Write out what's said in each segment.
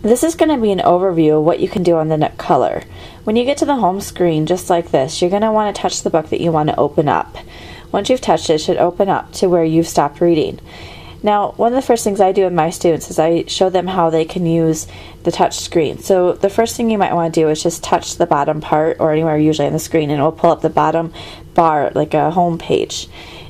This is going to be an overview of what you can do on the NOOKcolor. When you get to the home screen, just like this, you're going to want to touch the book that you want to open up. Once you've touched it, it should open up to where you've stopped reading. Now, one of the first things I do with my students is I show them how they can use the touch screen. So the first thing you might want to do is just touch the bottom part or anywhere usually on the screen, and it will pull up the bottom bar like a home page.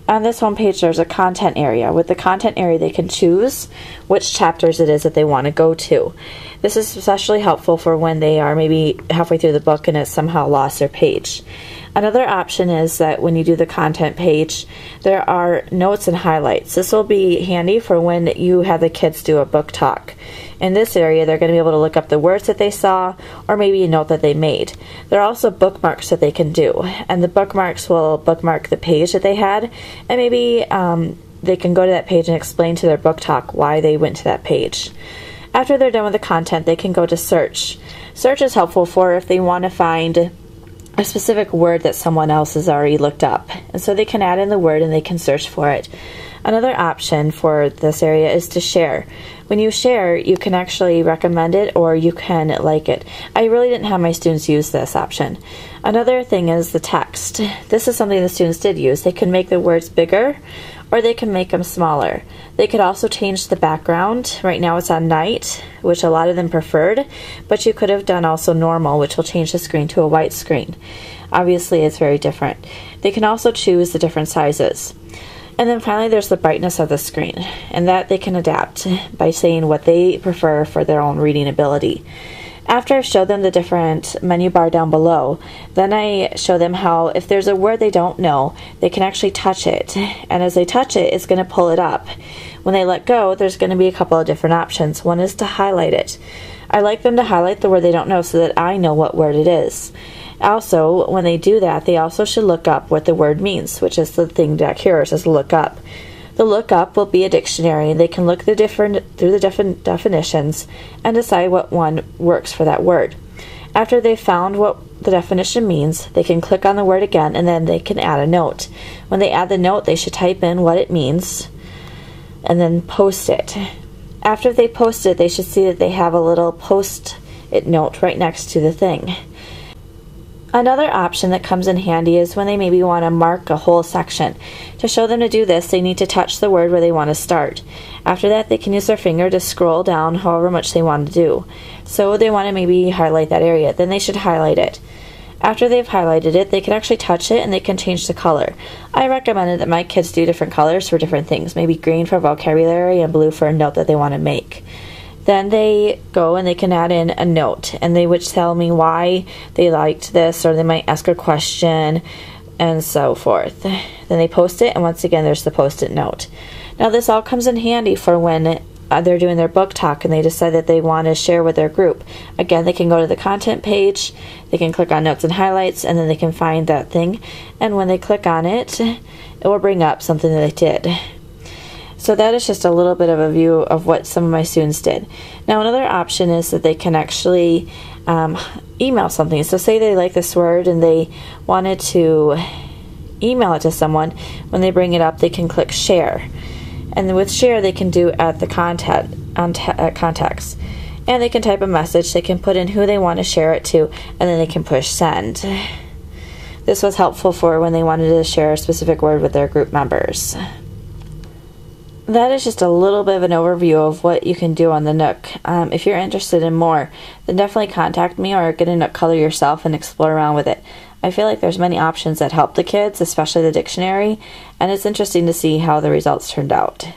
On this home page, there's a content area. With the content area, they can choose which chapters it is that they want to go to. This is especially helpful for when they are maybe halfway through the book and it's somehow lost their page. Another option is that when you do the content page, there are notes and highlights. This will be handy for when you have the kids do a book talk. In this area, they're going to be able to look up the words that they saw or maybe a note that they made. There are also bookmarks that they can do, and the bookmarks will bookmark the page that they had, and maybe they can go to that page and explain to their book talk why they went to that page. After they're done with the content, they can go to search. Search is helpful for if they want to find a specific word that someone else has already looked up. And so they can add in the word and they can search for it. Another option for this area is to share. When you share, you can actually recommend it or you can like it. I really didn't have my students use this option. Another thing is the text. This is something the students did use. They can make the words bigger or they can make them smaller. They could also change the background. Right now it's on night, which a lot of them preferred, but you could have done also normal, which will change the screen to a white screen. Obviously it's very different. They can also choose the different sizes. And then finally there's the brightness of the screen, and that they can adapt by saying what they prefer for their own reading ability. After I've showed them the different menu bar down below, then I show them how if there's a word they don't know, they can actually touch it. And as they touch it, it's going to pull it up. When they let go, there's going to be a couple of different options. One is to highlight it. I like them to highlight the word they don't know so that I know what word it is. Also, when they do that, they also should look up what the word means, which is the thing Jack Herer says look up. The lookup will be a dictionary. They can look through the different definitions and decide what one works for that word. After they've found what the definition means, they can click on the word again and then they can add a note. When they add the note, they should type in what it means and then post it. After they post it, they should see that they have a little post-it note right next to the thing. Another option that comes in handy is when they maybe want to mark a whole section. To show them to do this, they need to touch the word where they want to start. After that, they can use their finger to scroll down however much they want to do. So they want to maybe highlight that area, then they should highlight it. After they've highlighted it, they can actually touch it and they can change the color. I recommended that my kids do different colors for different things, maybe green for vocabulary and blue for a note that they want to make. Then they go and they can add in a note, and they would tell me why they liked this, or they might ask a question, and so forth. Then they post it, and once again there's the post-it note. Now this all comes in handy for when they're doing their book talk and they decide that they want to share with their group. Again, they can go to the content page, they can click on notes and highlights, and then they can find that thing, and when they click on it, it will bring up something that they did. So that is just a little bit of a view of what some of my students did. Now another option is that they can actually email something. So say they like this word and they wanted to email it to someone. When they bring it up, they can click share. And then with share, they can do at the contacts. And they can type a message. They can put in who they want to share it to, and then they can push send. This was helpful for when they wanted to share a specific word with their group members. That is just a little bit of an overview of what you can do on the Nook. If you're interested in more, then definitely contact me or get a NOOKcolor yourself and explore around with it. I feel like there's many options that help the kids, especially the dictionary, and it's interesting to see how the results turned out.